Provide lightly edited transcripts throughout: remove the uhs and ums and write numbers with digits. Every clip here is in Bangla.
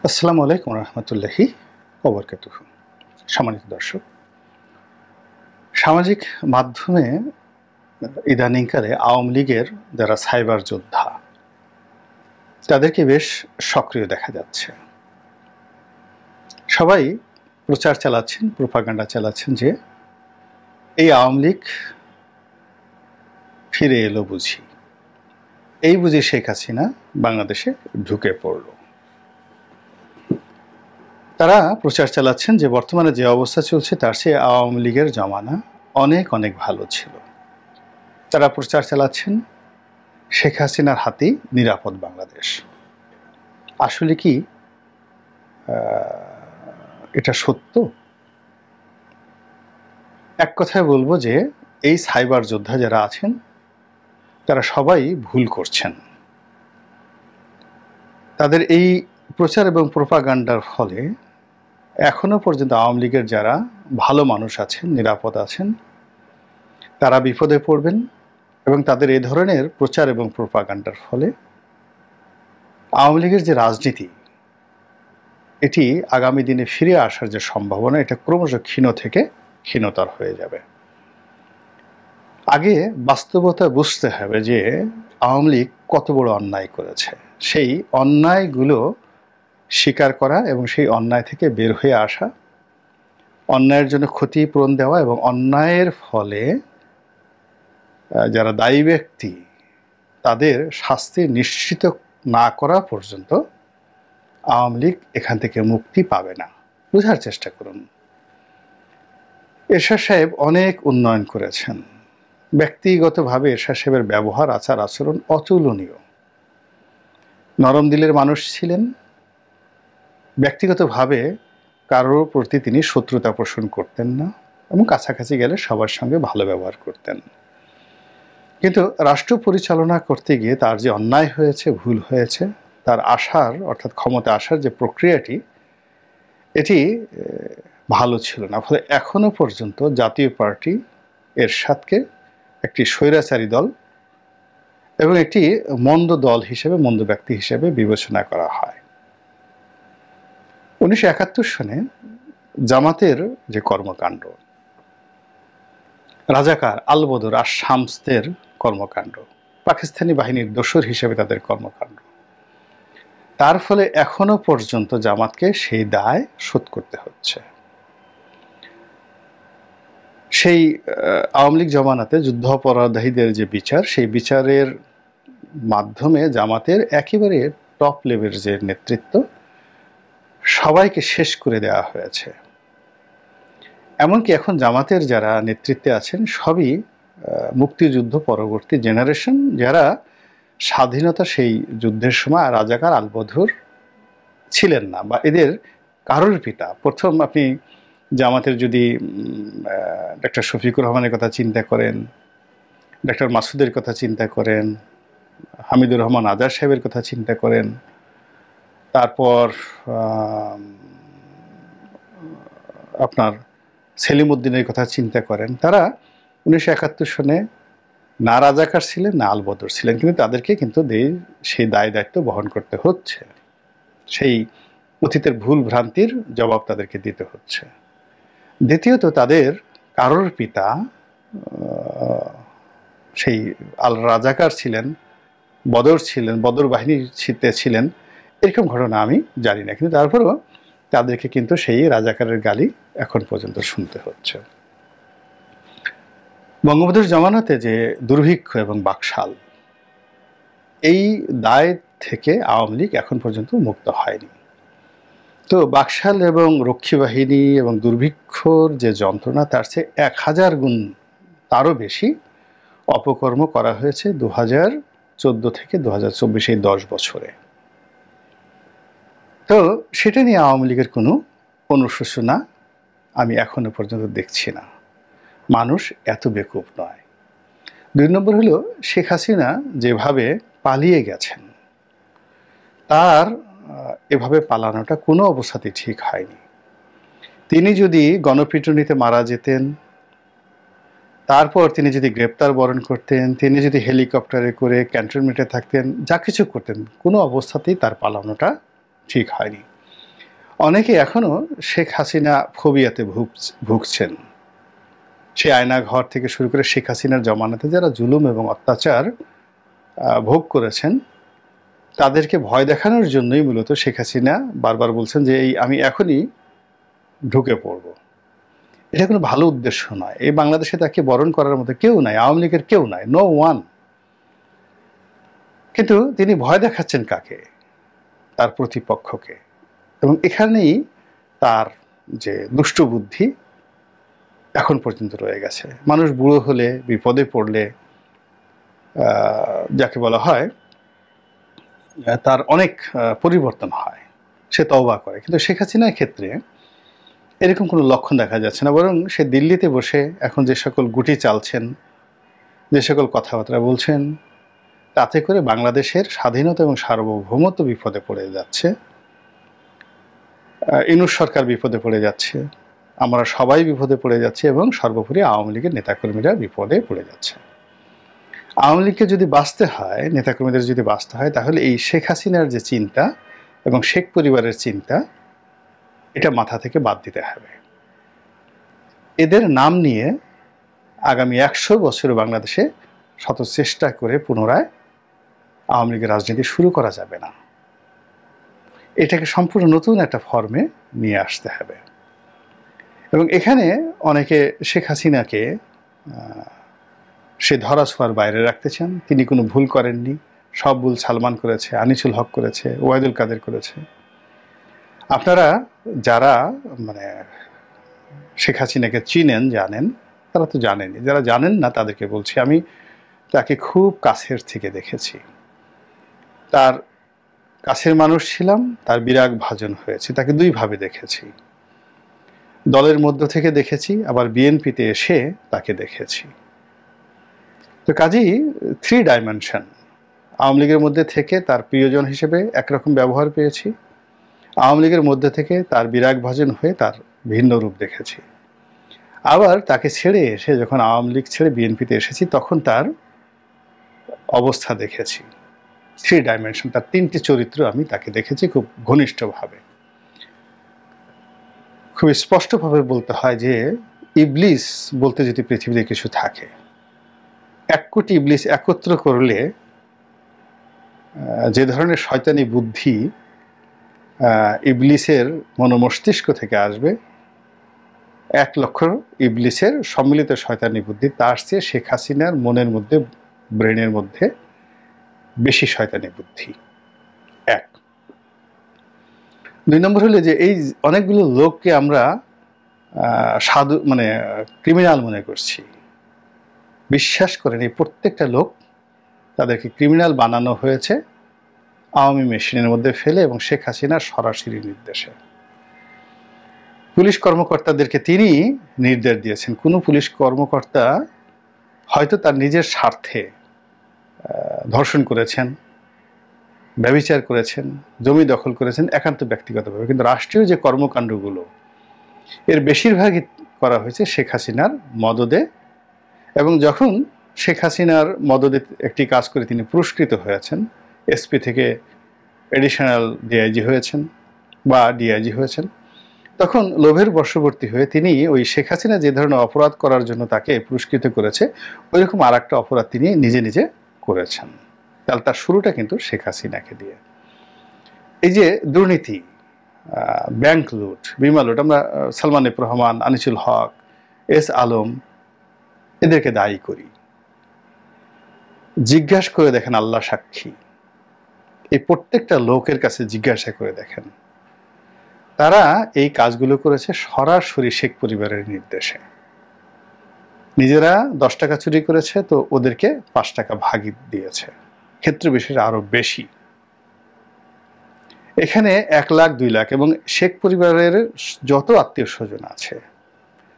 আসসালামু আলাইকুম রহমতুল্লাহি ওবরকাতুহু। সম্মানিত দর্শক, সামাজিক মাধ্যমে ইদানিংকালে আওয়ামী লীগের যারা সাইবার যোদ্ধা তাদেরকে বেশ সক্রিয় দেখা যাচ্ছে। সবাই প্রচার চালাচ্ছেন, প্রোপাগান্ডা চালাচ্ছেন যে এই আওয়ামী লীগ ফিরে এলো বুঝি, এই বুঝি শেখ হাসিনা বাংলাদেশে ঢুকে পড়ল। তারা প্রচার চালাচ্ছেন যে বর্তমানে যে অবস্থা চলছে তার চেয়ে আওয়ামী লীগের জমানা অনেক অনেক ভালো ছিল। তারা প্রচার চালাচ্ছেন শেখ হাসিনার হাতেই নিরাপদ বাংলাদেশ। আসলে কি এটা সত্য? এক কথায় বলবো যে এই সাইবার যোদ্ধা যারা আছেন তারা সবাই ভুল করছেন। তাদের এই প্রচার এবং প্রোপাগান্ডার ফলে এখনো পর্যন্ত আওয়ামী লীগের যারা ভালো মানুষ আছেন, নিরাপদ আছেন, তারা বিপদে পড়বেন এবং তাদের এই ধরনের প্রচার এবং প্রোপাগান্ডার ফলে আওয়ামী লীগের যে রাজনীতি এটি আগামী দিনে ফিরে আসার যে সম্ভাবনা এটা ক্রমশ ক্ষীণ থেকে ক্ষীণতর হয়ে যাবে। আগে বাস্তবতা বুঝতে হবে যে আওয়ামী লীগ কত বড় অন্যায় করেছে, সেই অন্যায়গুলো স্বীকার করা এবং সেই অন্যায় থেকে বের হয়ে আসা, অন্যায়ের জন্য ক্ষতিপূরণ দেওয়া এবং অন্যায়ের ফলে যারা দায়ী ব্যক্তি তাদের শাস্তি নিশ্চিত না করা পর্যন্ত আওয়ামী লীগ এখান থেকে মুক্তি পাবে না। বোঝার চেষ্টা করুন। এরশাদ সাহেব অনেক উন্নয়ন করেছেন। ব্যক্তিগতভাবে এরশাদ সাহেবের ব্যবহার, আচার আচরণ অতুলনীয়। নরম দিলের মানুষ ছিলেন। ব্যক্তিগতভাবে কারোর প্রতি তিনি শত্রুতা পোষণ করতেন না এবং কাছাকাছি গেলে সবার সঙ্গে ভালো ব্যবহার করতেন। কিন্তু রাষ্ট্র পরিচালনা করতে গিয়ে তার যে অন্যায় হয়েছে, ভুল হয়েছে, তার আসার অর্থাৎ ক্ষমতা আসার যে প্রক্রিয়াটি এটি ভালো ছিল না। ফলে এখনো পর্যন্ত জাতীয় পার্টি এরশাদকে একটি স্বৈরাচারী দল এবং একটি মন্দ দল হিসেবে, মন্দ ব্যক্তি হিসেবে বিবেচনা করা হয়। 1971 সনে জামাতের যে কর্মকাণ্ড, রাজাকার, আলবদর আর শামসদের কর্মকাণ্ড, পাকিস্তানি বাহিনীর দোসর হিসেবে তাদের কর্মকাণ্ড, তার ফলে এখনো পর্যন্ত জামাতকে সেই দায় শোধ করতে হচ্ছে। সেই আওয়ামী লীগ জমানাতে যুদ্ধাপরাধীদের যে বিচার, সেই বিচারের মাধ্যমে জামাতের একেবারে টপ লেভেলের যে নেতৃত্ব সবাইকে শেষ করে দেওয়া হয়েছে। এমনকি এখন জামাতের যারা নেতৃত্বে আছেন সবই মুক্তিযুদ্ধ পরবর্তী জেনারেশন, যারা স্বাধীনতা সেই যুদ্ধের সময় রাজাকার আলবদর ছিলেন না, বা এদের কারোর পিতা। প্রথম আপনি জামাতের যদি ডক্টর শফিকুর রহমানের কথা চিন্তা করেন, ডক্টর মাসুদের কথা চিন্তা করেন, হামিদুর রহমান আজাদ সাহেবের কথা চিন্তা করেন, তারপর আপনার সেলিম উদ্দিনের কথা চিন্তা করেন, তারা 1971 সনে না রাজাকার ছিলেন না আলবদর ছিলেন, কিন্তু তাদেরকে কিন্তু সেই দায় দায়িত্ব বহন করতে হচ্ছে। সেই অতীতের ভুল ভ্রান্তির জবাব তাদেরকে দিতে হচ্ছে। দ্বিতীয়ত, তাদের কারোর পিতা সেই আল রাজাকার ছিলেন, বদর ছিলেন, বদর বাহিনীর ছিলেন, এরকম ঘটনা আমি জানি না, কিন্তু তারপরেও তাদেরকে কিন্তু সেই রাজাকারের গালি এখন পর্যন্ত শুনতে হচ্ছে। বঙ্গবন্ধুর জমানাতে যে দুর্ভিক্ষ এবং বাকশাল, এই দায় থেকে আওয়ামী লীগ এখন পর্যন্ত মুক্ত হয়নি। তো বাকশাল এবং রক্ষী বাহিনী এবং দুর্ভিক্ষর যে যন্ত্রণা, তার চেয়ে 1000 গুণ তারও বেশি অপকর্ম করা হয়েছে 2014 থেকে 2024 এই 10 বছরে। তো সেটা নিয়ে আওয়ামী লীগের কোনো অনুশোচনা আমি এখনো পর্যন্ত দেখছি না। মানুষ এত বেকুব নয়। 2 নম্বর হলো, শেখ হাসিনা যেভাবে পালিয়ে গেছেন, তার এভাবে পালানোটা কোনো অবস্থাতেই ঠিক হয়নি। তিনি যদি গণপিটুনিতে মারা যেতেন, তারপর তিনি যদি গ্রেপ্তার বরণ করতেন, তিনি যদি হেলিকপ্টারে করে ক্যান্টনমেন্টে থাকতেন, যা কিছু করতেন, কোনো অবস্থাতেই তার পালানোটা ঠিক হয়নি। অনেকে এখনো শেখ হাসিনা ফোবিয়াতে ভুগছেন। সে আয়না ঘর থেকে শুরু করে শেখ হাসিনার জমানাতে যারা জুলুম এবং অত্যাচার ভোগ করেছেন, তাদেরকে ভয় দেখানোর জন্যই মূলত শেখ হাসিনা বারবার বলছেন যে আমি এখনই ঢুকে পড়ব। এটা কোনো ভালো উদ্দেশ্য নয়। এই বাংলাদেশে তাকে বরণ করার মতো কেউ নাই, আওয়ামী লীগের কেউ নাই, নো ওয়ান। কিন্তু তিনি ভয় দেখাচ্ছেন কাকে? তার প্রতিপক্ষকে। এবং এখানেই তার যে দুষ্ট বুদ্ধি এখন পর্যন্ত রয়ে গেছে। মানুষ বুড়ো হলে, বিপদে পড়লে যাকে বলা হয় তার অনেক পরিবর্তন হয়, সে তওবা করে। কিন্তু শেখ হাসিনার ক্ষেত্রে এরকম কোনো লক্ষণ দেখা যাচ্ছে না, বরং সে দিল্লিতে বসে এখন যে সকল গুটি চালছেন, যে সকল কথাবার্তা বলছেন, তাতে করে বাংলাদেশের স্বাধীনতা এবং সার্বভৌমত্ব বিপদে পড়ে যাচ্ছে। ইউনূস সরকার বিপদে পড়ে যাচ্ছে, আমরা সবাই বিপদে পড়ে যাচ্ছি, এবং সর্বোপরি আওয়ামী লীগের নেতাকর্মীরা বিপদে পড়ে যাচ্ছে। আওয়ামী লীগকে যদি বাঁচতে হয়, নেতাকর্মীদের যদি বাঁচতে হয়, তাহলে এই শেখ হাসিনার যে চিন্তা এবং শেখ পরিবারের চিন্তা, এটা মাথা থেকে বাদ দিতে হবে। এদের নাম নিয়ে আগামী ১০০ বছর বাংলাদেশে শত চেষ্টা করে পুনরায় আওয়ামী লীগের রাজনীতি শুরু করা যাবে না। এটাকে সম্পূর্ণ নতুন একটা ফর্মে নিয়ে আসতে হবে। এবং এখানে অনেকে শেখ হাসিনাকে সে ধরাছোঁয়ার বাইরে রাখতে চান। তিনি কোনো ভুল করেননি, সব ভুল সালমান করেছে, আনিসুল হক করেছে, ওবায়দুল কাদের করেছে। আপনারা যারা মানে শেখ হাসিনাকে চিনেন, জানেন, তারা তো জানেনই। যারা জানেন না তাদেরকে বলছি, আমি তাকে খুব কাছের থেকে দেখেছি। তার কাছের মানুষ ছিলাম, তার বিরাগ ভাজন হয়েছে। তাকে দুইভাবে দেখেছি, দলের মধ্য থেকে দেখেছি, আবার বিএনপিতে এসে তাকে দেখেছি। তো কাজেই 3 ডাইমেনশন। আওয়ামী লীগের মধ্যে থেকে তার প্রিয়জন হিসেবে একরকম ব্যবহার পেয়েছি, আওয়ামী লীগের মধ্যে থেকে তার বিরাগ ভাজন হয়ে তার ভিন্ন রূপ দেখেছি, আবার তাকে ছেড়ে এসে যখন আওয়ামী লীগ ছেড়ে বিএনপিতে এসেছি তখন তার অবস্থা দেখেছি। 3 ডাইমেনশন, তার 3টি চরিত্র আমি তাকে দেখেছি খুব ঘনিষ্ঠভাবে। খুব স্পষ্টভাবে বলতে হয় যে ইবলিস বলতে যদি পৃথিবীতে কিছু থাকে, 1 কোটি ইবলিস একত্র করলে যে ধরনের শয়তানি বুদ্ধি ইবলিসের মনোমস্তিষ্ক থেকে আসবে, 1 লক্ষ ইবলিসের সম্মিলিত শয়তানি বুদ্ধি, তার চেয়ে শেখ হাসিনার মনের মধ্যে, ব্রেনের মধ্যে বেশি শয়তানি বুদ্ধি। 1। 2 নম্বর হলো যে এই অনেকগুলো লোককে আমরা সাধু মানে ক্রিমিনাল মনে করছি। বিশ্বাস করেন এই প্রত্যেকটা লোক, তাদেরকে ক্রিমিনাল বানানো হয়েছে আওয়ামী মেশিনের মধ্যে ফেলে এবং শেখ হাসিনার সরাসরি নির্দেশে। পুলিশ কর্মকর্তাদেরকে তিনি নির্দেশ দিয়েছেন। কোনো পুলিশ কর্মকর্তা হয়তো তার নিজের স্বার্থে ধর্ষণ করেছেন, ব্যভিচার করেছেন, জমি দখল করেছেন একান্ত ব্যক্তিগতভাবে, কিন্তু রাষ্ট্রীয় যে কর্মকাণ্ডগুলো এর বেশিরভাগই করা হয়েছে শেখ হাসিনার মদদে। এবং যখন শেখ হাসিনার মদদে একটি কাজ করে তিনি পুরস্কৃত হয়েছেন, এসপি থেকে এডিশনাল ডিআইজি হয়েছেন বা ডিআইজি হয়েছেন, তখন লোভের বশবর্তী হয়ে তিনি ওই শেখ হাসিনা যে ধরনের অপরাধ করার জন্য তাকে পুরস্কৃত করেছে, ওইরকম আর একটা অপরাধ তিনি নিজে নিজে করেছেন। তাহলে তার শুরুটা কিন্তু শেখ হাসিনাকে দিয়ে। এই যে দুর্নীতি, ব্যাংক লুট, বিমা লুট, আমরা সালমান এফ রহমান, আনিসুল হক, এস আলম এদেরকে দায়ী করি। জিজ্ঞাসা করে দেখেন, আল্লাহ সাক্ষী, এই প্রত্যেকটা লোকের কাছে জিজ্ঞাসা করে দেখেন, তারা এই কাজগুলো করেছে সরাসরি শেখ পরিবারের নির্দেশে। নিজেরা 10 টাকা চুরি করেছে তো ওদেরকে 5 টাকা ভাগই দিয়েছে, ক্ষেত্র বিশেষে আরো বেশি। এখানে 1 লাখ 2 লাখ এবং শেখ পরিবারের যত আত্মীয় স্বজন আছে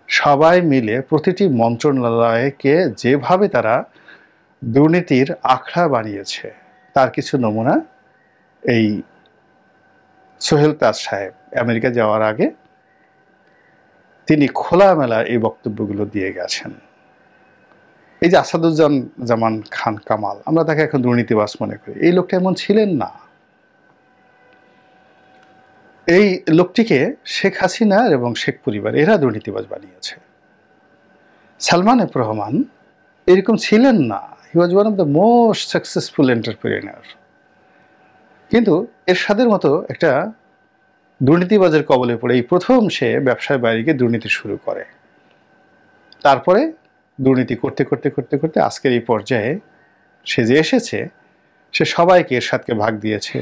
সবাই মিলে প্রতিটি মন্ত্রণালয়কে যেভাবে তারা দুর্নীতির আখড়া বানিয়েছে তার কিছু নমুনা এই সোহেল তাজ সাহেব আমেরিকা যাওয়ার আগে তিনি খোলামেলা এই বক্তব্যগুলো দিয়ে গেছেন। এই যে আসাদুজ্জামান খান কামাল, আমরা তাকে এখন দুর্নীতিবাজ মনে করি, এই লোকটা এমন ছিলেন না। এই লোকটিকে শেখ হাসিনা এবং শেখ পরিবার এরা দুর্নীতিবাজ বানিয়েছে। সালমান এফ রহমান এরকম ছিলেন না, he was one of the most successful entrepreneur. কিন্তু এরশাদের মতো একটা দুর্নীতিবাজের কবলে পড়ে এই প্রথম সে ব্যবসায় বাইরে গিয়ে দুর্নীতি শুরু করে। তারপরে দুর্নীতি করতে করতে করতে করতে আজকের এই পর্যায়ে সে যে এসেছে, সে সবাইকে এরশাদকে ভাগ দিয়েছে।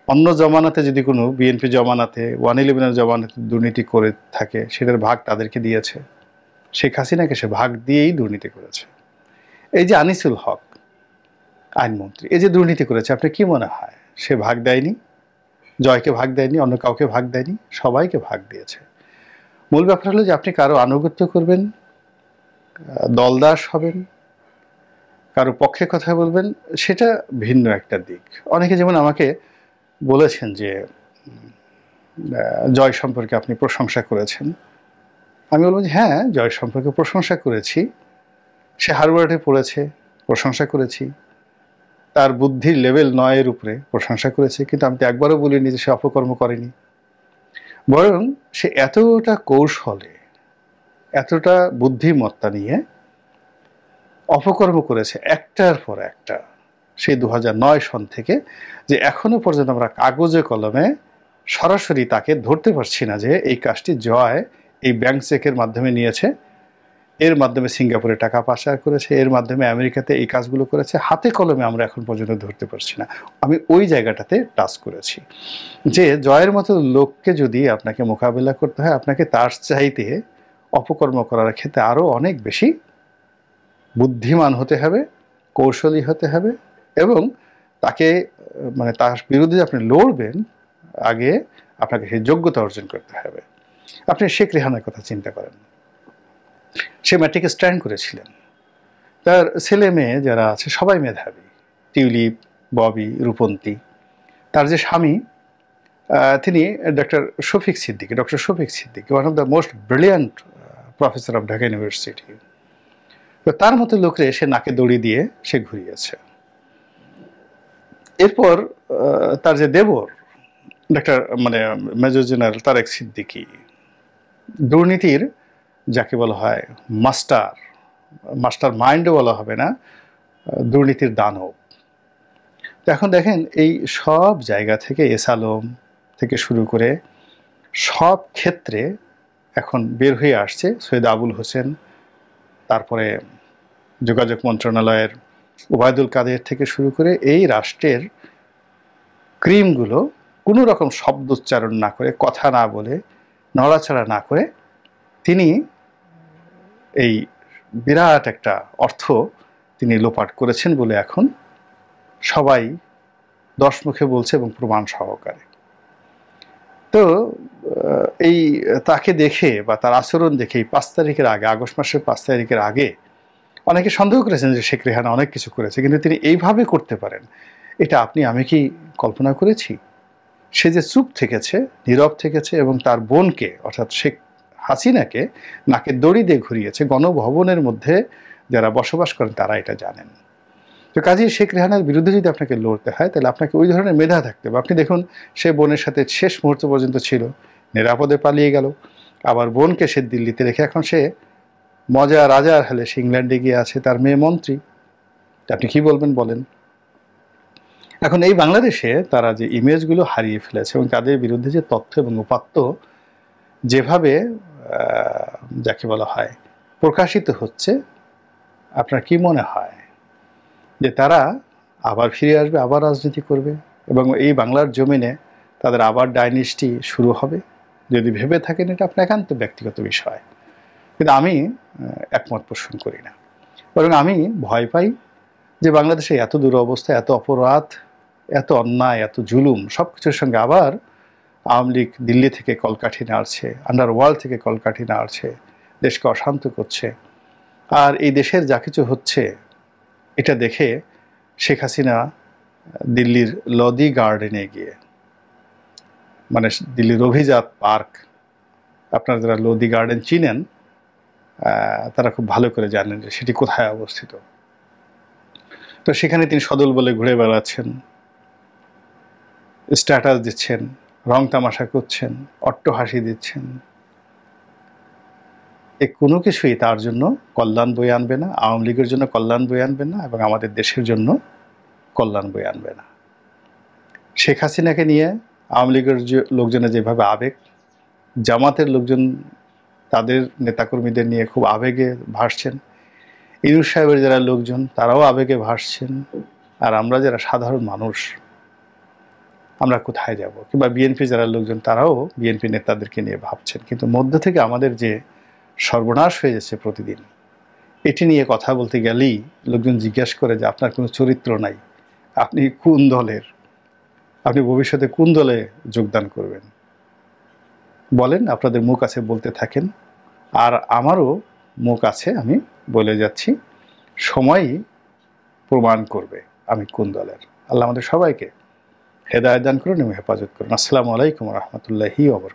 অন্য জমানাতে যদি কোনো বিএনপি জমানাতে 111 জমানাতে দুর্নীতি করে থাকে, সেটার ভাগ তাদেরকে দিয়েছে। শেখ হাসিনাকে সে ভাগ দিয়েই দুর্নীতি করেছে। এই যে আনিসুল হক আইনমন্ত্রী, এই যে দুর্নীতি করেছে, আপনার কি মনে হয় সে ভাগ দেয়নি? জয়কে ভাগ দেয়নি, অন্য কাউকে ভাগ দেয়নি, সবাইকে ভাগ দিয়েছে। মূল ব্যাপার হলো যে আপনি কারো আনুগত্য করবেন, দলদাস হবেন, কারো পক্ষে কথা বলবেন, সেটা ভিন্ন একটা দিক। অনেকে যেমন আমাকে বলেছেন যে জয় সম্পর্কে আপনি প্রশংসা করেছেন। আমি বলবো যে হ্যাঁ, জয় সম্পর্কে প্রশংসা করেছি। সে হার্ভার্ডে পড়েছে, প্রশংসা করেছি। তার বুদ্ধির লেভেল 9 উপরে প্রশংসা করেছে, কিন্তু আমি তো একবারও বলিনি যে সে অপকর্ম করেনি। বরং সে এতটা কৌশলে, এতটা বুদ্ধিমত্তা নিয়ে অপকর্ম করেছে একটার পর একটা, সেই 2009 সন থেকে, যে এখনো পর্যন্ত আমরা কাগজে কলমে সরাসরি তাকে ধরতে পারছি না যে এই কাজটি জয় এই ব্যাংক চেকের মাধ্যমে নিয়েছে, এর মাধ্যমে সিঙ্গাপুরে টাকা পাচার করেছে, এর মাধ্যমে আমেরিকাতে এই কাজগুলো করেছে। হাতে কলমে আমরা এখন পর্যন্ত ধরতে পারছি না। আমি ওই জায়গাটাতে টাচ করেছি যে জয়ের মতো লোককে যদি আপনাকে মোকাবিলা করতে হয়, আপনাকে তার চাইতে অপকর্ম করার ক্ষেত্রে আরও অনেক বেশি বুদ্ধিমান হতে হবে, কৌশলী হতে হবে, এবং তাকে মানে তার বিরুদ্ধে আপনি লড়বেন, আগে আপনাকে সেই যোগ্যতা অর্জন করতে হবে। আপনি শেখ রেহানার কথা চিন্তা করেন। সে ম্যাট্রিকে স্ট্যান্ড করেছিলেন। তার ছেলে মেয়ে যারা আছে সবাই মেধাবী, টিউলিপ, ববি, রূপন্তী। তার যে স্বামী, তিনি doctor Shafiq Siddiqui, one of the most brilliant professor of Dhaka university. তো তার মতো লোকরে সে নাকে দড়ি দিয়ে সে ঘুরিয়েছে। এরপর তার যে দেবর ডক্টর মানে মেজর জেনারেল তারেক সিদ্দিকী, দুর্নীতির যাকে বলা হয় মাস্টার মাইন্ডও বলা হবে না, দুর্নীতির দানব। তো এখন দেখেন এই সব জায়গা থেকে এস আলম থেকে শুরু করে সব ক্ষেত্রে এখন বের হয়ে আসছে সৈয়দ আবুল হোসেন, তারপরে যোগাযোগ মন্ত্রণালয়ের ওবায়দুল কাদের থেকে শুরু করে এই রাষ্ট্রের ক্রিমগুলো কোনো রকম শব্দ উচ্চারণ না করে, কথা না বলে, নড়াচড়া না করে তিনি এই বিরাট একটা অর্থ তিনি লোপাট করেছেন বলে এখন সবাই 10 মুখে বলছে এবং প্রমাণ সহকারে। তো এই তাকে দেখে বা তার আচরণ দেখে 5 তারিখের আগে, আগস্ট মাসের 5 তারিখের আগে অনেকে সন্দেহ করেছেন যে শেখ রেহানা অনেক কিছু করেছে, কিন্তু তিনি এইভাবে করতে পারেন এটা আপনি আমি কি কল্পনা করেছি? সে যে চুপ থেকেছে, নীরব থেকেছে এবং তার বোনকে অর্থাৎ শেখ হাসিনাকে নাকে দড়ি দিয়ে ঘুরিয়েছে, গণভবনের মধ্যে যারা বসবাস করেন তারা এটা জানেন। তো কাজেই শেখ রেহানার বিরুদ্ধে যদি আপনাকে লড়তে হয়, তাহলে আপনাকে ওই ধরনের মেধা থাকতে হবে। আপনি দেখুন, সে বোনের সাথে শেষ মুহূর্ত পর্যন্ত ছিল, নিরাপদে পালিয়ে গেল, আবার বোনকে সে দিল্লিতে রেখে এখন সে মজা রাজার হালে সে ইংল্যান্ডে গিয়ে আছে, তার মেয়ে মন্ত্রী। আপনি কি বলবেন বলেন? এখন এই বাংলাদেশে তারা যে ইমেজগুলো হারিয়ে ফেলেছে এবং তাদের বিরুদ্ধে যে তথ্য এবং উপাত্ত যেভাবে যাকে বলা হয় প্রকাশিত হচ্ছে, আপনার কি মনে হয় যে তারা আবার ফিরে আসবে, আবার রাজনীতি করবে এবং এই বাংলার জমিনে তাদের আবার ডাইনেস্টি শুরু হবে? যদি ভেবে থাকেন, এটা আপনার একান্ত ব্যক্তিগত বিষয়, কিন্তু আমি একমত পোষণ করি না। বরং আমি ভয় পাই যে বাংলাদেশে এত দুরবস্থা, এত অপরাধ, এত অন্যায়, এত জুলুম, সব কিছুর সঙ্গে আবার আওয়ামী লীগ দিল্লি থেকে কলকাঠি নাড়ছে, আন্ডারওয়ার্ল্ড থেকে কলকাঠি নাড়ছে, দেশকে অশান্ত করছে। আর এই দেশের যা কিছু হচ্ছে এটা দেখে শেখ হাসিনা দিল্লির লদি গার্ডেনে গিয়ে, মানে দিল্লির অভিজাত পার্ক, আপনারা যারা লদি গার্ডেন চিনেন তারা খুব ভালো করে জানেন যে সেটি কোথায় অবস্থিত। তো সেখানে তিনি সদল বলে ঘুরে বেড়াচ্ছেন, স্ট্যাটাস দিচ্ছেন, রং তামাশা করছেন, অট্টহাসি দিচ্ছেন, এ কোনো কিছুই তার জন্য কল্যাণ বয়ে আনবে না, আওয়ামী লীগের জন্য কল্যাণ বয়ে আনবে না, এবং আমাদের দেশের জন্য কল্যাণ বয়ে আনবে না। শেখ হাসিনাকে নিয়ে আওয়ামী লীগের লোকজনের যেভাবে আবেগ, জামাতের লোকজন তাদের নেতাকর্মীদের নিয়ে খুব আবেগে ভাসছেন, ইউনূস সাহেবের যারা লোকজন তারাও আবেগে ভাসছেন, আর আমরা যারা সাধারণ মানুষ আমরা কোথায় যাব? কিংবা বিএনপি যারা লোকজন তারাও বিএনপি নেতাদেরকে নিয়ে ভাবছেন। কিন্তু মধ্য থেকে আমাদের যে সর্বনাশ হয়ে যাচ্ছে প্রতিদিন, এটি নিয়ে কথা বলতে গেলেই লোকজন জিজ্ঞাসা করে যে আপনার কোনো চরিত্র নাই, আপনি কোন দলের, আপনি ভবিষ্যতে কোন দলে যোগদান করবেন বলেন। আপনাদের মুখ আছে, বলতে থাকেন, আর আমারও মুখ আছে, আমি বলে যাচ্ছি, সময়ই প্রমাণ করবে আমি কোন দলের। আল্লাহ আমাদের সবাইকে হেদায়েত দান করুন এবং হেফাজত করুন। আসসালামু আলাইকুম ওয়া রাহমাতুল্লাহি ওয়া বারাকাতুহু।